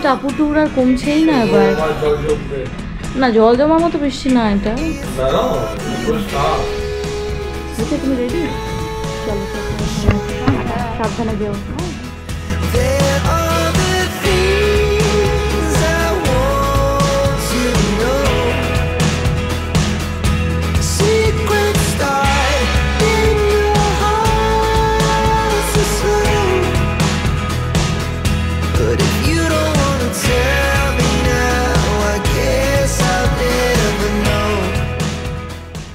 টাপুটুর আর কমছেই না এবার। না জল জমার মতো বৃষ্টি না এটা। তুমি রেডি? চলো সাবধানে যেও।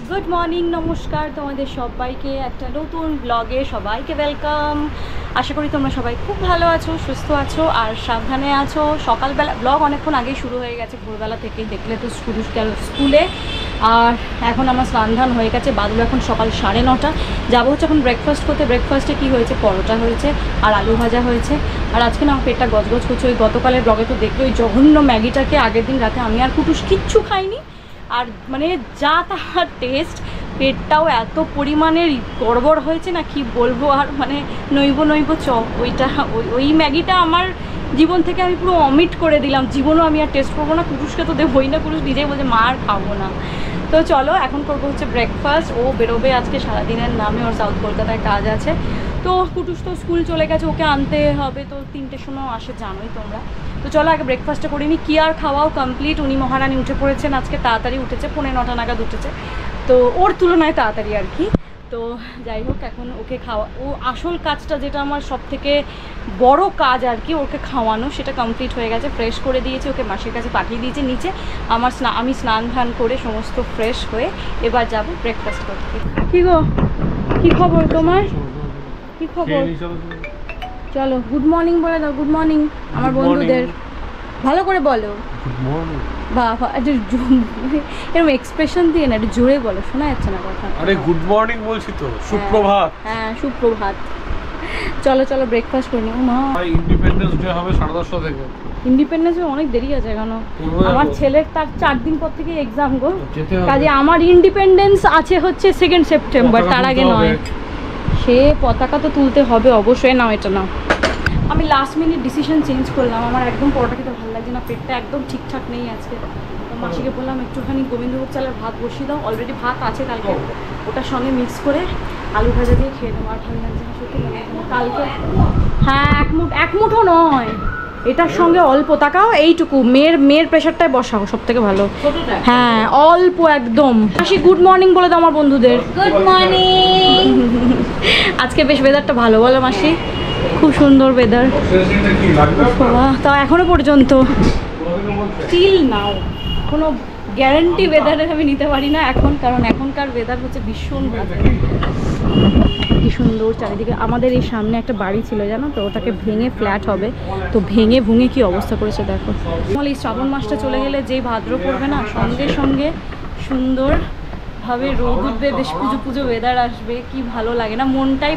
গুড মর্নিং, নমস্কার তোমাদের সবাইকে একটা নতুন ব্লগে সবাইকে ওয়েলকাম। আশা করি তোমরা সবাই খুব ভালো আছো, সুস্থ আছো আর সাবধানে আছো। সকালবেলা ব্লগ অনেকক্ষণ আগেই শুরু হয়ে গেছে, ভোরবেলা থেকেই দেখলে তো স্কুলে। আর এখন আমার স্নান ধান হয়ে গেছে, বাদুল এখন সকাল 9:30 যাবো হচ্ছে এখন ব্রেকফাস্ট করতে। ব্রেকফাস্টে কী হয়েছে, পরোটা হয়েছে আর আলু ভাজা হয়েছে। আর আজকে না আমার পেটটা গজগজ করছে। ওই গতকালের ব্লগে তো দেখলো ওই জঘন্য ম্যাগিটাকে আগের দিন রাতে আমি আর কুটুস কিচ্ছু খাইনি। আর মানে যা তার টেস্ট, পেটটাও এত পরিমাণের গড়বড় হয়েছে না কি বলবো। আর মানে নইব চপ ওইটা ওই ম্যাগিটা আমার জীবন থেকে আমি পুরো অমিট করে দিলাম। জীবনও আমি আর টেস্ট করবো না। কুটুসকে তো দেবই না, কুটুস নিজেই বলছে মা আর খাবো না। তো চলো এখন করবো হচ্ছে ব্রেকফাস্ট। ও বেরোবে আজকে সারাদিনের নামে, ওর সাউথ কলকাতায় কাজ আছে। তো কুটুস তো স্কুল চলে গেছে, ওকে আনতে হবে। তো 3টের সময় আসে, জানোই তোমরা। তো চলো আগে ব্রেকফাস্টটা করিনি। কি আর খাওয়াও কমপ্লিট। উনি মহারানী উঠে পড়েছেন, আজকে তাড়াতাড়ি উঠেছে, 9:45 নাগাদ উঠেছে। তো ওর তুলনায় তাড়াতাড়ি আর কি। তো যাই হোক এখন ওকে খাওয়া, ও আসল কাজটা যেটা আমার সব থেকে বড় কাজ আর কি, ওকে খাওয়ানো, সেটা কমপ্লিট হয়ে গেছে। ফ্রেশ করে দিয়েছি, ওকে মাসির কাছে পাঠিয়ে দিয়েছি নিচে। আমি স্নান ধান করে সমস্ত ফ্রেশ হয়ে এবার যাব ব্রেকফাস্ট করতে। কি গো, কি খবর তোমার? কি খবর? চলো গুড মর্নিং বলে দাও। গুড মর্নিং আমার বন্ধুদের, ভালো করে বলো। বাবা এরকম এক্সপ্রেশন দিয়ে না, একটু জোরে বলো, শোনা যাচ্ছে না কথা। আরে গুড মর্নিং বলছি তো, সুপ্রভাত। হ্যাঁ সুপ্রভাত। চলো চলো ব্রেকফাস্ট করে নিও। মা ইন্ডিপেন্ডেন্স ডে হবে 10:30 থেকে। ইন্ডিপেন্ডেন্সে অনেক দেরি আছে কেন? আমার ছেলের তার 4 দিন পর থেকে এক্সাম গো, কাজে আমার ইন্ডিপেন্ডেন্স আছে হচ্ছে 2 সেপ্টেম্বর, তার আগে নয়। সে পতাকা তো তুলতে হবে অবশ্যই। নাও এটা নাও। আমি লাস্ট মিনিট ডিসিশন চেঞ্জ করলাম। আমার একদম পরোটা খেতে ভালো লাগছে না, পেটটা একদম ঠিকঠাক নেই আজকে। মাসিকে বললাম একটুখানি গোবিন্দভোগ চালের ভাত বসিয়ে দাও, অলরেডি ভাত আছে কালকে, ওটার সঙ্গে মিক্স করে আলু ভাজা দিয়ে খেয়ে দেবো। আর ভালো লাগছে না সত্যি কালকে। হ্যাঁ এক মুঠো নয়, এটার সঙ্গে অল্প, তাকাও এইটুকু। মেয়ের প্রেশারটাই বসাও, সব থেকে ভালো। হ্যাঁ অল্প একদম। মাসি গুড মর্নিং বলে দাও আমার বন্ধুদের। Good morning. আজকে বেশ ওয়েদারটা ভালো, বলো মাসি? খুব সুন্দর ওয়েদার। তা এখনো পর্যন্ত স্টিল নাও কোনো গ্যারান্টি ওয়েদারের আমি নিতে পারি না এখন, কারণ এখনকার ওয়েদার হচ্ছে ভীষণ বাজে। কি সুন্দর চারিদিকে। আমাদের এই সামনে একটা বাড়ি ছিল জানো তো, ওটাকে ভেঙে ফ্ল্যাট হবে। তো ভেঙে কি অবস্থা করেছে দেখো। তাহলে এই শ্রাবণ মাসটা চলে গেলে যেই ভাদ্র পড়বে না, সঙ্গে সঙ্গে সুন্দরভাবে রোদ উঠবে, বেশ পুজো ওয়েদার আসবে, কি ভালো লাগে না, মনটাই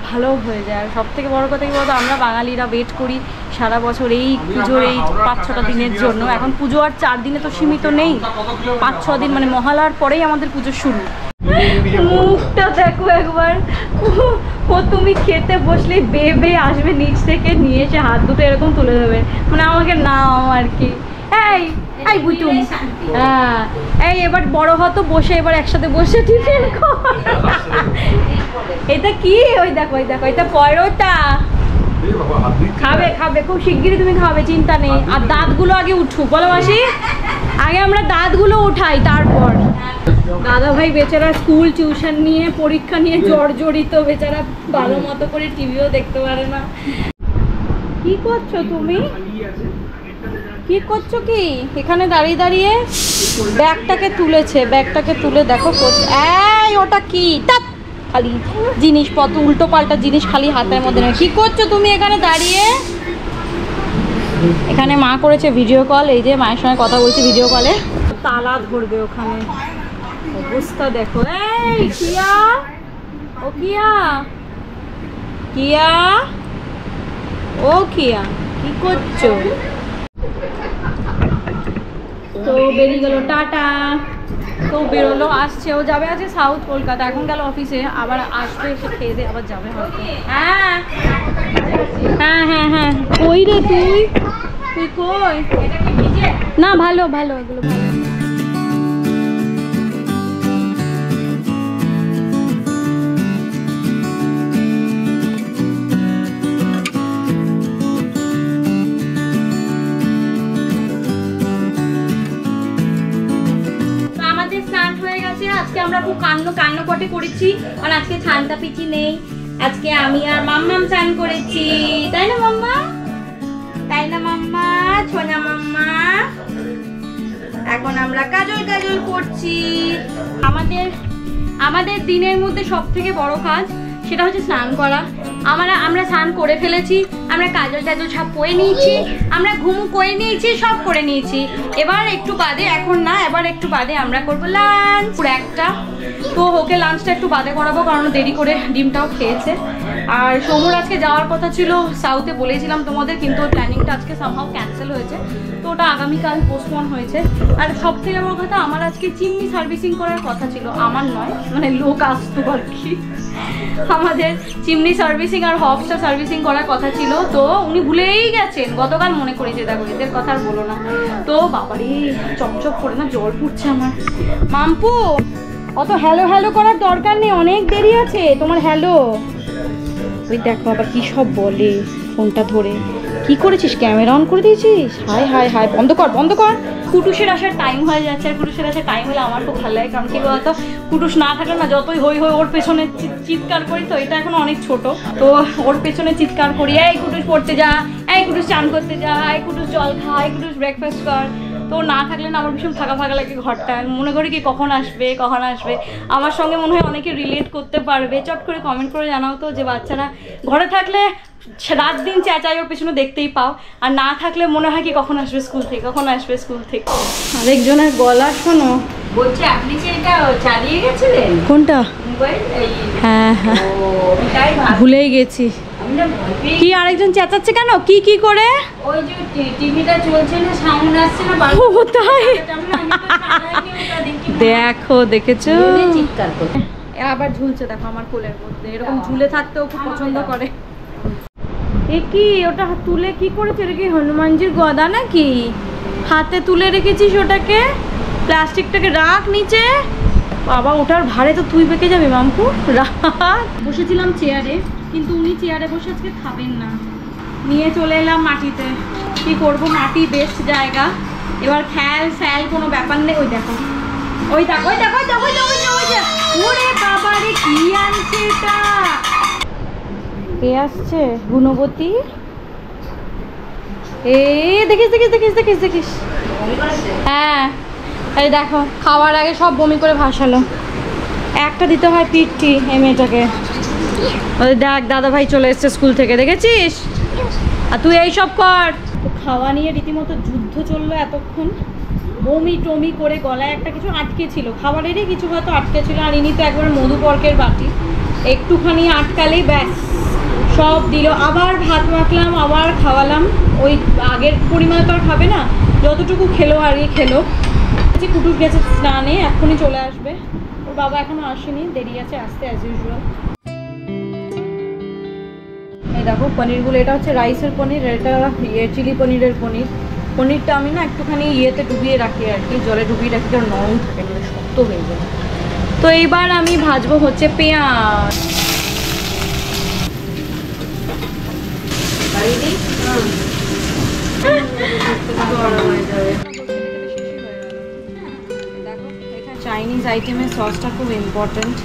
ভালো হয়ে যায়। আর সব থেকে বড় কথা কি বলতো, আমরা বাঙালিরা ওয়েট করি সারা বছর এই পুজোর এই 5-6টা দিনের জন্য। এখন পুজো আর 4 দিনে তো সীমিত নেই, 5-6 দিন, মানে মহালয়ার পরেই আমাদের পুজো শুরু। মুখটা দেখো একবার। ও তুমি খেতে বসলেই বে আসবে নিচ থেকে, নিয়ে এসে হাত দুটো এরকম তুলে দেবে, মানে আমাকে নাও আর কি। এই বুটুম, হ্যাঁ এই এবার বড় হতো, বসে এবার একসাথে বসে টিফিন কর। এটা কি? ওই দেখো এটা পরোটা। খাবে খুব শিগগিরই তুমি খাবে, চিন্তা নেই। আর দাঁতগুলো আগে উঠুক, বলো মাসি? আগে আমরা দাঁতগুলো উঠাই, তারপর। দাদা ভাই বেচারা স্কুল টিউশন নিয়ে, পরীক্ষা নিয়ে জর্জরিত, বেচারা ভালো মতো করে টিভিও দেখতে পারে না। কি করছো তুমি? কি করছো কি এখানে দাঁড়িয়ে? ব্যাগটাকে তুলে দেখো। এই ওটা কি? খালি জিনিসপত্র, উল্টো পাল্টা জিনিস খালি হাতের মধ্যে। কি করছো তুমি এখানে দাঁড়িয়ে? এখানে মা করেছে ভিডিও কল, এই যে মায়ের সঙ্গে কথা বলছি ভিডিও কলে। তালা ধরবে ওখানে, অবস্থা দেখো। এই কিয়া, ও কিয়া ও কিয়া, কি করছো? তো বেরিয়ে গেল, টাটা। তো বেরোলো, আসছে, ও যাবে আছে সাউথ কলকাতা, এখন গেল অফিসে, আবার আসবে, এসে খেয়ে দিয়ে আবার যাবে হয়তো। হ্যাঁ হ্যাঁ হ্যাঁ হ্যাঁ, কই রে তুই, তুই কই? না ভালো ভালো, এগুলো ভালো। আজকে আমরা খুব কান্নকটে করেছি, কারণ আজকে ছানটা পিচি নেই, আজকে আমি আর মাম্মাম চান করেছি, তাই না মাম্মা? তাই না মাম্মা, ছোনা মাম্মা? এখন আমরা কাজল কাজল করছি। আমাদের দিনের মধ্যে সব থেকে বড় কাজ সেটা হচ্ছে স্নান করা। আমরা স্নান করে ফেলেছি, আমরা কাজল টাজল সব পরে নিয়েছি, আমরা ঘুমু করে নিয়েছি, সব করে নিয়েছি। এবার একটু বাদে, এখন না, এবার একটু বাদে আমরা করবো লাঞ্চ পুরো একটা। তো ওকে লাঞ্চটা একটু বাদে করাবো, কারণ দেরি করে ডিমটাও খেয়েছে। আর সমুর আজকে যাওয়ার কথা ছিল সাউথে, বলেছিলাম তোমাদের, কিন্তু প্ল্যানিংটা আজকে সামহাও ক্যান্সেল হয়েছে, তো ওটা আগামীকাল পোস্টপোন হয়েছে। আর সব থেকে বড় কথা, আমার আজকে চিমনি সার্ভিসিং করার কথা ছিল, আমার নয়, মানে লোক আসতো আর কি। আমাদের চিমনি সার্ভিসিং আর হবসটা সার্ভিসিং করার কথা ছিল, তো উনি ভুলেই গেছেন, গতকাল মনে করেছে, দেখো এদের কথা আর বলো না। তো বাবারে চপচপ করে না জল পড়ছে আমার। মাম্পু, অত হ্যালো হ্যালো করার দরকার নেই, অনেক দেরি আছে তোমার হ্যালো। ওই দেখো আবার কি সব বলে ফোনটা ধরে। কি করেছিস, ক্যামেরা অন করে দিয়েছিস? হাই হাই হাই, বন্ধ কর বন্ধ কর। কুটুসের আসার টাইম হয়ে যাচ্ছে, আর কুটুসের আসার টাইম হলে আমার খুব ভালো লাগে, কারণ কি বলতো, কুটুস না থাকলে না যতই হই হই ওর পেছনে চিৎকার করি, তো এটা এখন অনেক ছোট, তো ওর পেছনে চিৎকার করি, এই কুটুস পড়তে যা, এই কুটুস চান করতে যা, এই কুটুস জল খা, এই কুটুস ব্রেকফাস্ট কর। তো না থাকলে না আমার ভীষণ ফাঁকা ফাঁকা লাগে ঘরটা, মনে করি কি কখন আসবে কখন আসবে। আমার সঙ্গে মনে হয় অনেকে রিলেট করতে পারবে, চট করে কমেন্ট করে জানাও তো, যে বাচ্চারা ঘরে থাকলে রাত দিন চেঁচাই, ওর পেছনে দেখতেই পাও, আর না থাকলে মনে হয় কি কখন আসবে স্কুল থেকে, কখন আসবে স্কুল থেকে। আরেকজনের গলা শোনো, বলছে আপনি কি এটা চালিয়ে গেছিলেন কোনটা? মোবাইল? হ্যাঁ হ্যাঁ, তাই ভুলেই গেছি। কি আরেকজন চেঁচাচ্ছে কেন, কি কি করে? ওই যে টিভিটা চলছে না, সাউন্ড আসছে না, ও তাই, দেখো দেখেছো চিৎকার করছে। আবার ঝুলছে দেখো আমার কোলের মধ্যে, এরকম ঝুলে থাকতেও খুব পছন্দ করে। এ কি, ওটা তুলে কি করেছে? এটা কি হনুমানজির গদা নাকি? হাতে তুলে রেখেছিস ওটাকে, প্লাস্টিকটাকে রাখ নিচে। বাবা ওটার ভারে তো তুই বেঁকে যাবে মাম্পু, রাখ। বসেছিলাম চেয়ারে, কিন্তু উনি চেয়ারে বসে আজকে খাবেন না, নিয়ে চলে এলাম মাটিতে। কি করবো, মাটি বেস্ট জায়গা। এবার ফ্যাল কোনো ব্যাপার নেই। ওই দেখো ওই দেখো ওই দেখো ওই দেখো ওই দেখো ওই দেখো, ওরে বাবা রে, কি আনছে এটা? কে আসছে? গুণবতী। দেখিস দেখিস দেখিস দেখিস দেখিস, হ্যাঁ এই দেখো, খাওয়ার আগে সব বমি করে ভাসালো। একটা দিতে হয় পিঠটি এই মেয়েটাকে। ওই দেখ দাদা ভাই চলে এসছে স্কুল থেকে, দেখেছিস? আর তুই এইসব কর। খাওয়া নিয়ে রীতিমতো যুদ্ধ চললো এতক্ষণ, বমি টমি করে, গলায় একটা কিছু আটকে ছিল, খাবারেরই কিছু হয়তো আটকে ছিল। আর ইনি তো একবার মধুপর্কের বাটি, একটুখানি আটকালেই ব্যাস সব দিল। আবার ভাত মাখলাম, আবার খাওয়ালাম, ওই আগের পরিমাণে তো আর খাবে না, যতটুকু খেলো আর কি খেলো। কুটুস গেছে স্নানে, এখনই চলে আসবে। ওর বাবা এখনো আসেনি, দেরি আছে আসতে অ্যাজ ইউজুয়াল। এই দেখো পনিরগুলো, এটা হচ্ছে রাইসের পনির, এটা চিলি পনিরের পনির। পনিরটা আমি না একটুখানি ইয়েতে ডুবিয়ে রাখি আর কি, জলে ডুবিয়ে রাখি, কারণ নরম থাকে, মানে শক্ত হয়ে যায়। তো এইবার আমি ভাজবো হচ্ছে পেঁয়াজ। চাইনিজ আইটেমের সসটা খুব ইম্পর্টেন্ট,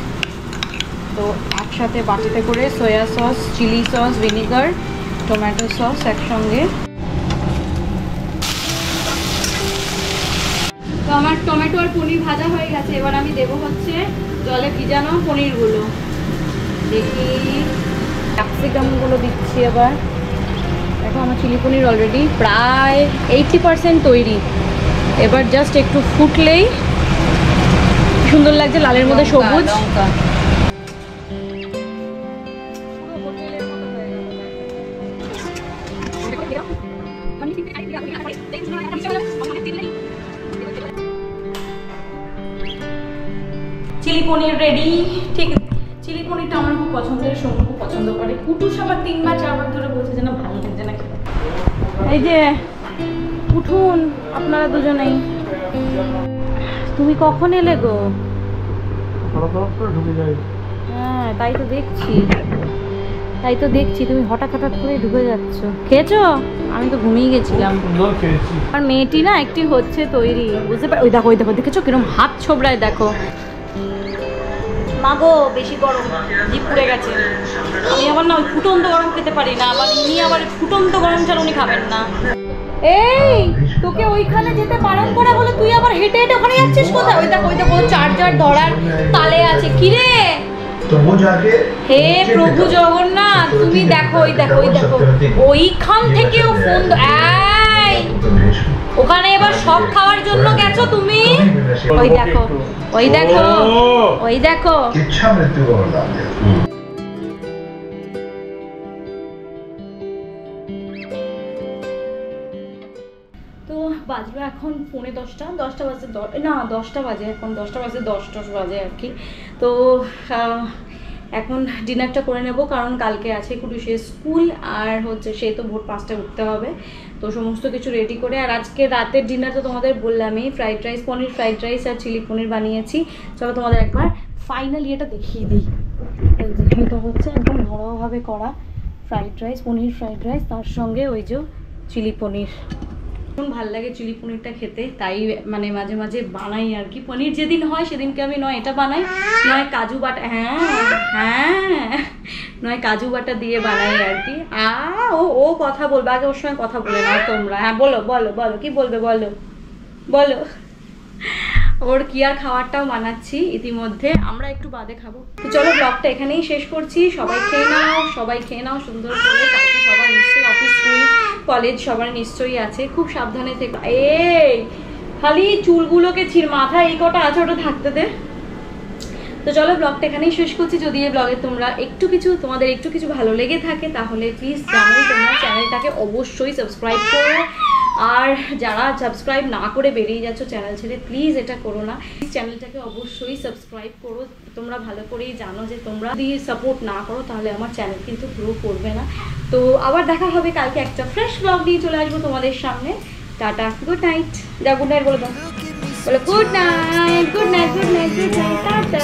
তো একসাথে বাটিতে করে soya sauce, chilli sauce, vinegar, tomato sauce একসঙ্গে। তো আমার টমেটো আর পনির ভাজা হয়ে গেছে, এবার আমি দেবো হচ্ছে জলে ভিজানো পনিরগুলো। দেখি ক্যাপসিকামগুলো দিচ্ছি এবার। দেখো আমার চিলি পনির অলরেডি প্রায় 80% তৈরি, এবার জাস্ট একটু ফুটলেই সুন্দর লাগছে, লালের মধ্যে সবুজ। চিলি পনির রেডি। ঠিক, চিলি পনিরটা আমার খুব পছন্দের, সোনু খুব পছন্দ করে। কুটুস আমার 3-4 ধরে বলছে যে না ভালো লাগছে না খেতে। এই যে উঠুন আপনারা দুজনেই। তুমি কখন এলে গো? ঢুকে যাই। হ্যাঁ তাই তো দেখছি তুমি হঠাৎ করে ঢুকে যাচ্ছ। খেয়েছো? আমি তো ঘুমিয়ে গেছিলাম। সুন্দর খেয়েছি। আর মেয়েটি না একটি হচ্ছে তৈরি, বুঝতে পার? ওই দেখো দেখেছো কিরম হাত ছোবড়ায়, দেখো। মাগো বেশি গরম, জিভ পুড়ে গেছে। আমি আবার না ওই ফুটন্ত গরম খেতে পারি না, আবার ইনি আবার ফুটন্ত গরম ছাড়া উনি খাবেন না। এই তোকে ওইখানে যেতে বারণ করা হলো, তুই আবার হেঁটে ওখানে যাচ্ছিস কোথায়? ওই দেখো চার্জার ধরার তালে আছে। কি রে হে প্রভু জগন্নাথ, তুমি দেখো ওই দেখো ওইখান থেকেও ফোন। ওখানে এবার সব খাওয়ার জন্য গেছো তুমি? ওই দেখো ইচ্ছা মৃত্যু বরদান। তো বাজবে এখন 10:45 বাজে, না 10টা বাজে, এখন 10টা বাজে 10 বাজে আর কি। তো এখন ডিনারটা করে নেব, কারণ কালকে আছে কুটুসের স্কুল, আর হচ্ছে সে তো ভোর 5টায় উঠতে হবে। তো সমস্ত কিছু রেডি করে, আর আজকে রাতের ডিনার তো তোমাদের বললামই, ফ্রাইড রাইস, পনির ফ্রাইড রাইস আর চিলি পনির বানিয়েছি। চলো তোমাদের একবার ফাইনালি এটা দেখিয়ে দিই। এটা হচ্ছে একদম ঘরোয়াভাবে করা ফ্রাইড রাইস, পনির ফ্রাইড রাইস, তার সঙ্গে ওই যে চিলি পনির। ভীষণ ভালো লাগে চিলি পনিরটা খেতে, তাই মানে মাঝে মাঝে বানাই আর কি। পনির যেদিন হয় সেদিনকে আমি নয় এটা বানাই, নয় কাজু বাটা, নয় কাজু বাটা দিয়ে বানাই আর কি। ও কথা বলবে, আগে ওর সঙ্গে কথা বলে নাও তোমরা। হ্যাঁ বলো কি বলবে, বলো। ওর কি আর খাবারটাও বানাচ্ছি ইতিমধ্যে, আমরা একটু বাদে খাবো। তো চলো ব্লগটা এখানেই শেষ করছি। সবাই খেয়ে নাও সুন্দর করে। কালকে সবার নিশ্চয়ই অফিস, স্কুল, কলেজ সবার নিশ্চয়ই আছে, খুব সাবধানে থেকো। এই খালি চুলগুলোকে মাথা এই কটা আছে ওটা থাকতে দে। তো চলো ব্লগটা এখানেই শেষ করছি। যদি এই ব্লগে তোমাদের একটু কিছু ভালো লেগে থাকে তাহলে প্লিজ জানোই তোমরা চ্যানেলটাকে অবশ্যই সাবস্ক্রাইব করো। আর যারা সাবস্ক্রাইব না করে বেরিয়ে যাচ্ছ চ্যানেল ছেড়ে, প্লিজ এটা করো না। চ্যানেলটাকে অবশ্যই সাবস্ক্রাইব করো। তোমরা ভালো করেই জানো যে তোমরা যদি সাপোর্ট না করো তাহলে আমার চ্যানেল কিন্তু গ্রো করবে না। তো আবার দেখা হবে কালকে একটা ফ্রেশ ব্লগ নিয়ে চলে আসবো তোমাদের সামনে। Tata, good night. যা গুড নাইট বলে দাও, বলো গুড নাইট, টাটা।